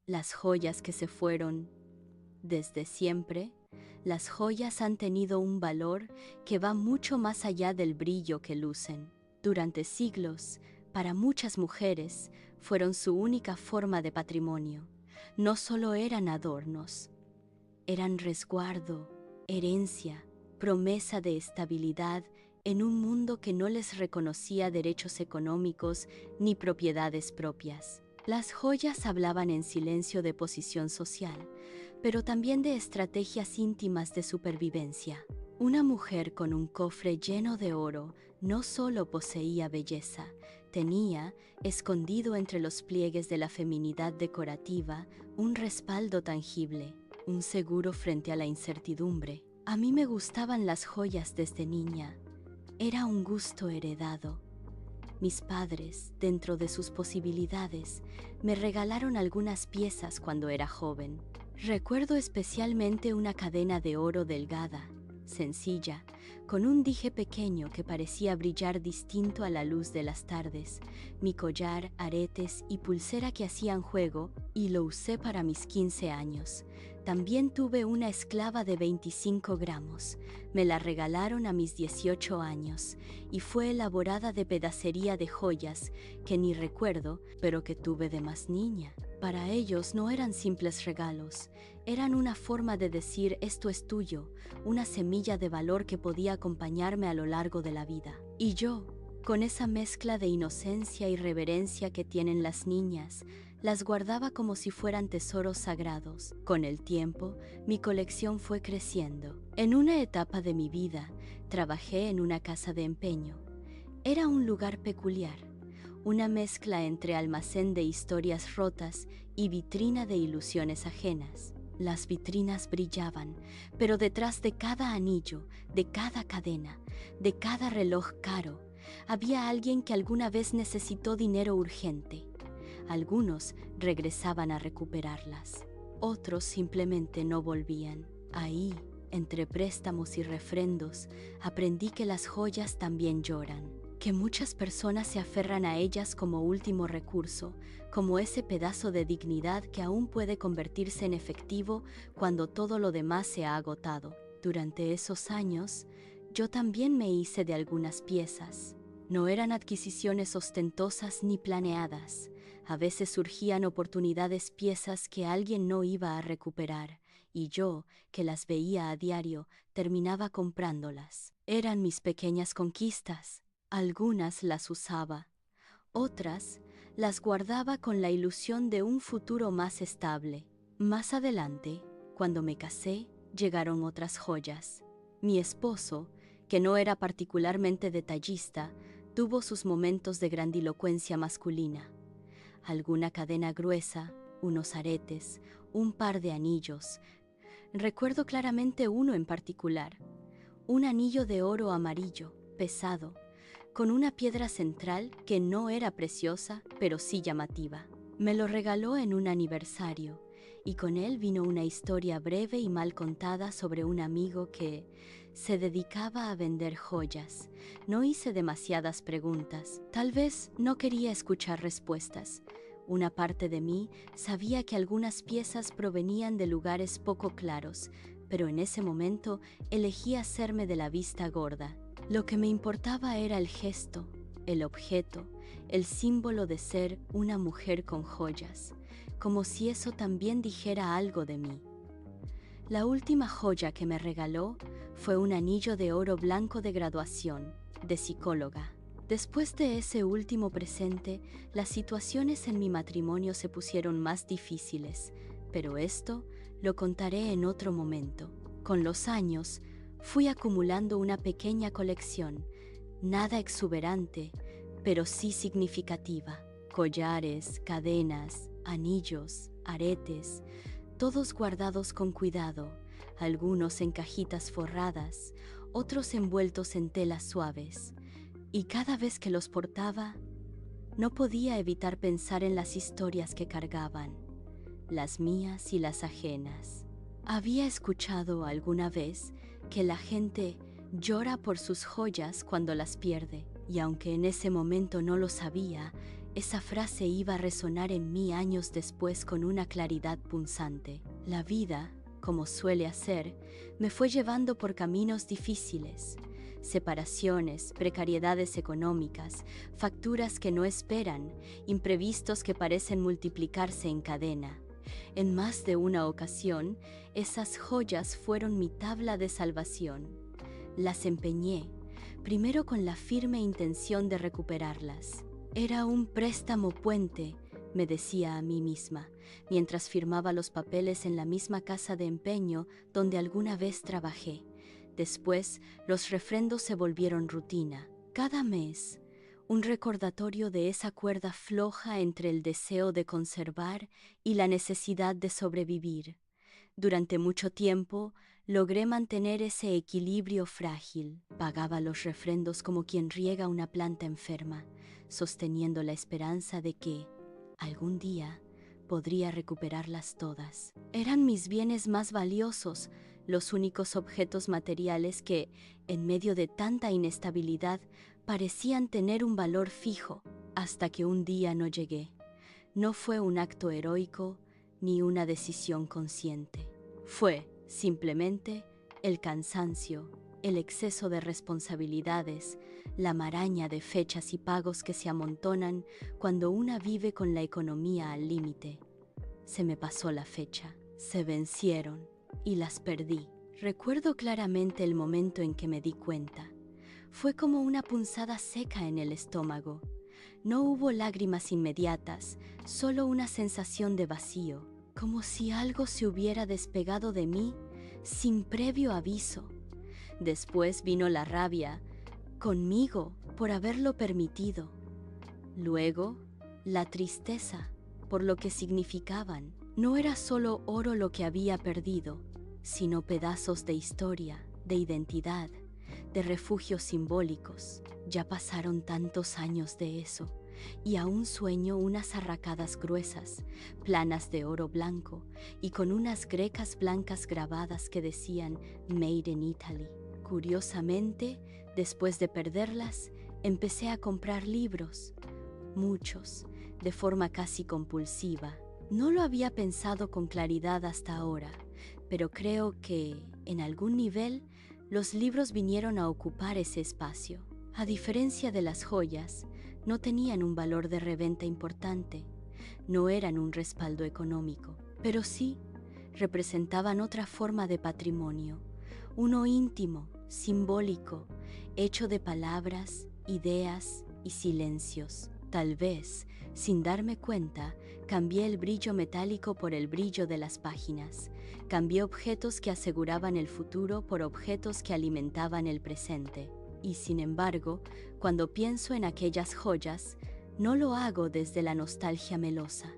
Las joyas que se fueron. Desde siempre, las joyas han tenido un valor que va mucho más allá del brillo que lucen. Durante siglos, para muchas mujeres, fueron su única forma de patrimonio. No solo eran adornos, eran resguardo, herencia, promesa de estabilidad en un mundo que no les reconocía derechos económicos ni propiedades propias. Las joyas hablaban en silencio de posición social, pero también de estrategias íntimas de supervivencia. Una mujer con un cofre lleno de oro no solo poseía belleza, tenía, escondido entre los pliegues de la feminidad decorativa, un respaldo tangible, un seguro frente a la incertidumbre. A mí me gustaban las joyas desde niña. Era un gusto heredado. Mis padres, dentro de sus posibilidades, me regalaron algunas piezas cuando era joven. Recuerdo especialmente una cadena de oro delgada, sencilla, con un dije pequeño que parecía brillar distinto a la luz de las tardes, mi collar, aretes y pulsera que hacían juego, y lo usé para mis 15 años. También tuve una esclava de 25 gramos. Me la regalaron a mis 18 años y fue elaborada de pedacería de joyas que ni recuerdo, pero que tuve de más niña. Para ellos no eran simples regalos, eran una forma de decir esto es tuyo, una semilla de valor que podía acompañarme a lo largo de la vida. Y yo, con esa mezcla de inocencia y reverencia que tienen las niñas, las guardaba como si fueran tesoros sagrados. Con el tiempo, mi colección fue creciendo. En una etapa de mi vida, trabajé en una casa de empeño. Era un lugar peculiar, una mezcla entre almacén de historias rotas y vitrina de ilusiones ajenas. Las vitrinas brillaban, pero detrás de cada anillo, de cada cadena, de cada reloj caro, había alguien que alguna vez necesitó dinero urgente. Algunos regresaban a recuperarlas. Otros simplemente no volvían. Ahí, entre préstamos y refrendos, aprendí que las joyas también lloran, que muchas personas se aferran a ellas como último recurso, como ese pedazo de dignidad que aún puede convertirse en efectivo cuando todo lo demás se ha agotado. Durante esos años, yo también me hice de algunas piezas. No eran adquisiciones ostentosas ni planeadas. A veces surgían oportunidades, piezas que alguien no iba a recuperar, y yo, que las veía a diario, terminaba comprándolas. Eran mis pequeñas conquistas. Algunas las usaba, otras las guardaba con la ilusión de un futuro más estable. Más adelante, cuando me casé, llegaron otras joyas. Mi esposo, que no era particularmente detallista, tuvo sus momentos de grandilocuencia masculina. Alguna cadena gruesa, unos aretes, un par de anillos. Recuerdo claramente uno en particular, un anillo de oro amarillo, pesado, con una piedra central que no era preciosa, pero sí llamativa. Me lo regaló en un aniversario, y con él vino una historia breve y mal contada sobre un amigo que se dedicaba a vender joyas. No hice demasiadas preguntas, tal vez no quería escuchar respuestas. Una parte de mí sabía que algunas piezas provenían de lugares poco claros, pero en ese momento elegí hacerme de la vista gorda. Lo que me importaba era el gesto, el objeto, el símbolo de ser una mujer con joyas, como si eso también dijera algo de mí. La última joya que me regaló fue un anillo de oro blanco de graduación, de psicóloga. Después de ese último presente, las situaciones en mi matrimonio se pusieron más difíciles, pero esto lo contaré en otro momento. Con los años, fui acumulando una pequeña colección, nada exuberante, pero sí significativa. Collares, cadenas, anillos, aretes, todos guardados con cuidado, algunos en cajitas forradas, otros envueltos en telas suaves. Y cada vez que los portaba, no podía evitar pensar en las historias que cargaban, las mías y las ajenas. Había escuchado alguna vez que la gente llora por sus joyas cuando las pierde, y aunque en ese momento no lo sabía, Esa frase iba a resonar en mí años después con una claridad punzante. La vida, como suele hacer, me fue llevando por caminos difíciles. Separaciones, precariedades económicas, facturas que no esperan, imprevistos que parecen multiplicarse en cadena. En más de una ocasión, esas joyas fueron mi tabla de salvación. Las empeñé, primero con la firme intención de recuperarlas. Era un préstamo puente, me decía a mí misma, mientras firmaba los papeles en la misma casa de empeño donde alguna vez trabajé. Después, los refrendos se volvieron rutina. Cada mes, un recordatorio de esa cuerda floja entre el deseo de conservar y la necesidad de sobrevivir. Durante mucho tiempo, logré mantener ese equilibrio frágil. Pagaba los refrendos como quien riega una planta enferma, sosteniendo la esperanza de que, algún día, podría recuperarlas todas. Eran mis bienes más valiosos, los únicos objetos materiales que, en medio de tanta inestabilidad, parecían tener un valor fijo, hasta que un día no llegué. No fue un acto heroico ni una decisión consciente. Fue, simplemente, el cansancio, el exceso de responsabilidades, la maraña de fechas y pagos que se amontonan cuando una vive con la economía al límite. Se me pasó la fecha, se vencieron y las perdí. Recuerdo claramente el momento en que me di cuenta. Fue como una punzada seca en el estómago. No hubo lágrimas inmediatas, solo una sensación de vacío, como si algo se hubiera despegado de mí sin previo aviso. Después vino la rabia, conmigo, por haberlo permitido. Luego, la tristeza, por lo que significaban. No era solo oro lo que había perdido, sino pedazos de historia, de identidad, de refugios simbólicos. Ya pasaron tantos años de eso, y aún sueño unas arracadas gruesas, planas de oro blanco, y con unas grecas blancas grabadas que decían Made in Italy. Curiosamente, después de perderlas, empecé a comprar libros, muchos, de forma casi compulsiva. No lo había pensado con claridad hasta ahora, pero creo que, en algún nivel, los libros vinieron a ocupar ese espacio. A diferencia de las joyas, no tenían un valor de reventa importante, no eran un respaldo económico, pero sí representaban otra forma de patrimonio, uno íntimo, simbólico, hecho de palabras, ideas y silencios. Tal vez, sin darme cuenta, cambié el brillo metálico por el brillo de las páginas. Cambié objetos que aseguraban el futuro por objetos que alimentaban el presente. Y sin embargo, cuando pienso en aquellas joyas, no lo hago desde la nostalgia melosa.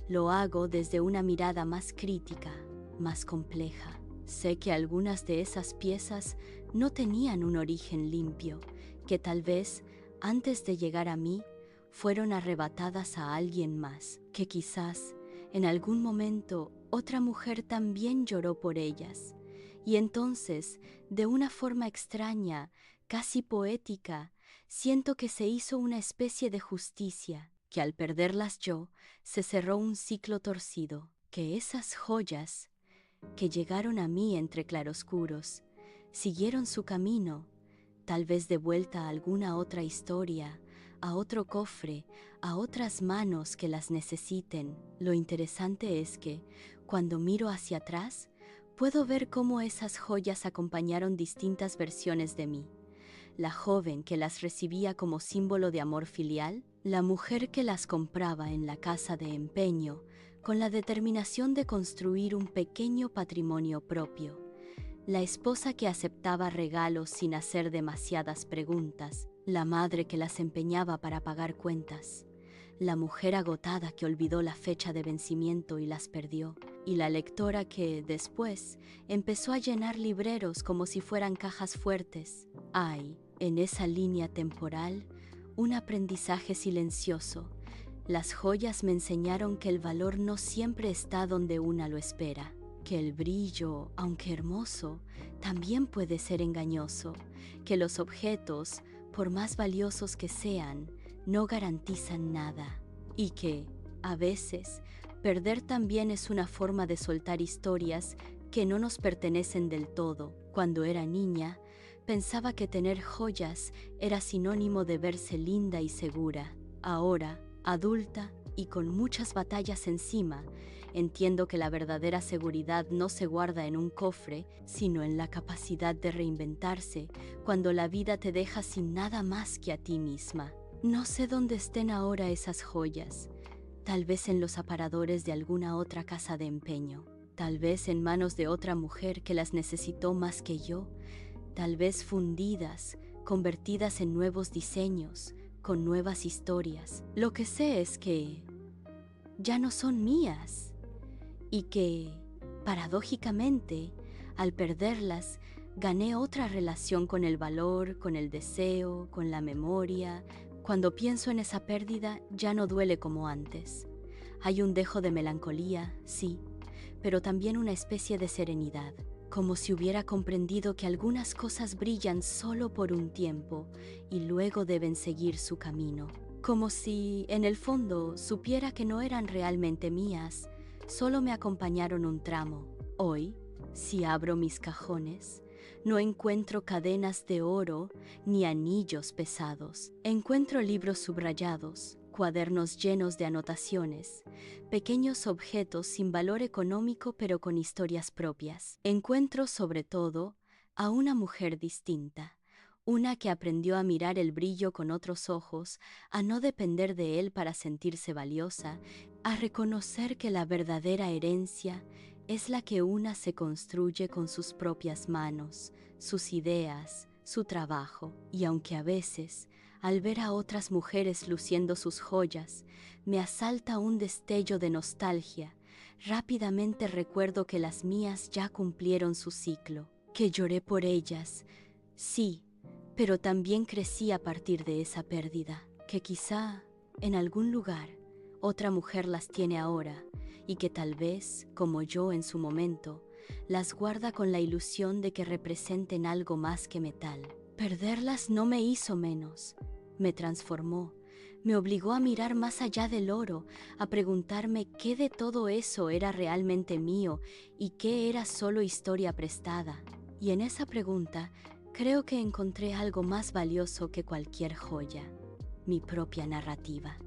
Lo hago desde una mirada más crítica, más compleja. Sé que algunas de esas piezas no tenían un origen limpio, que tal vez, antes de llegar a mí, fueron arrebatadas a alguien más, que quizás, en algún momento, otra mujer también lloró por ellas. Y entonces, de una forma extraña, casi poética, siento que se hizo una especie de justicia, que al perderlas yo, se cerró un ciclo torcido, que esas joyas, que llegaron a mí entre claroscuros, siguieron su camino, tal vez de vuelta a alguna otra historia, a otro cofre, a otras manos que las necesiten. Lo interesante es que, cuando miro hacia atrás, puedo ver cómo esas joyas acompañaron distintas versiones de mí. La joven que las recibía como símbolo de amor filial, la mujer que las compraba en la casa de empeño, con la determinación de construir un pequeño patrimonio propio, la esposa que aceptaba regalos sin hacer demasiadas preguntas, la madre que las empeñaba para pagar cuentas, la mujer agotada que olvidó la fecha de vencimiento y las perdió, y la lectora que, después, empezó a llenar libreros como si fueran cajas fuertes. Hay, en esa línea temporal, un aprendizaje silencioso. Las joyas me enseñaron que el valor no siempre está donde una lo espera, que el brillo, aunque hermoso, también puede ser engañoso, que los objetos, por más valiosos que sean, no garantizan nada. y que, a veces, perder también es una forma de soltar historias que no nos pertenecen del todo. Cuando era niña, pensaba que tener joyas era sinónimo de verse linda y segura. Ahora, adulta y con muchas batallas encima, entiendo que la verdadera seguridad no se guarda en un cofre, sino en la capacidad de reinventarse cuando la vida te deja sin nada más que a ti misma. No sé dónde estén ahora esas joyas, tal vez en los aparadores de alguna otra casa de empeño, tal vez en manos de otra mujer que las necesitó más que yo, tal vez fundidas, convertidas en nuevos diseños, con nuevas historias. Lo que sé es que ya no son mías y que, paradójicamente, al perderlas, gané otra relación con el valor, con el deseo, con la memoria. Cuando pienso en esa pérdida, ya no duele como antes. Hay un dejo de melancolía, sí, pero también una especie de serenidad, como si hubiera comprendido que algunas cosas brillan solo por un tiempo y luego deben seguir su camino. Como si, en el fondo, supiera que no eran realmente mías, solo me acompañaron un tramo. Hoy, si abro mis cajones, no encuentro cadenas de oro ni anillos pesados. Encuentro libros subrayados, cuadernos llenos de anotaciones, pequeños objetos sin valor económico pero con historias propias. Encuentro, sobre todo, a una mujer distinta, una que aprendió a mirar el brillo con otros ojos, a no depender de él para sentirse valiosa, a reconocer que la verdadera herencia es la que una se construye con sus propias manos, sus ideas, su trabajo. Y aunque a veces, al ver a otras mujeres luciendo sus joyas, me asalta un destello de nostalgia, rápidamente recuerdo que las mías ya cumplieron su ciclo, que lloré por ellas, sí, pero también crecí a partir de esa pérdida, que quizá, en algún lugar, otra mujer las tiene ahora, y que tal vez, como yo en su momento, las guarda con la ilusión de que representen algo más que metal. Perderlas no me hizo menos, me transformó, me obligó a mirar más allá del oro, a preguntarme qué de todo eso era realmente mío y qué era solo historia prestada. Y en esa pregunta, creo que encontré algo más valioso que cualquier joya, mi propia narrativa.